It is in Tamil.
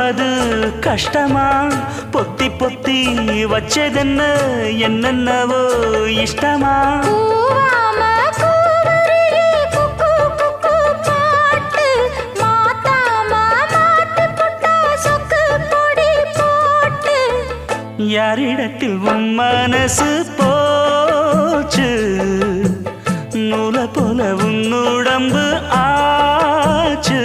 சொல்வது கஷ்டமா பொத்தி பொத்தி வச்சதென்ன என்னென்னவோ இஷ்டமா யாரிடத்தில் உன் மனசு போச்சு நூலை போல உன் உடம்பு ஆச்சு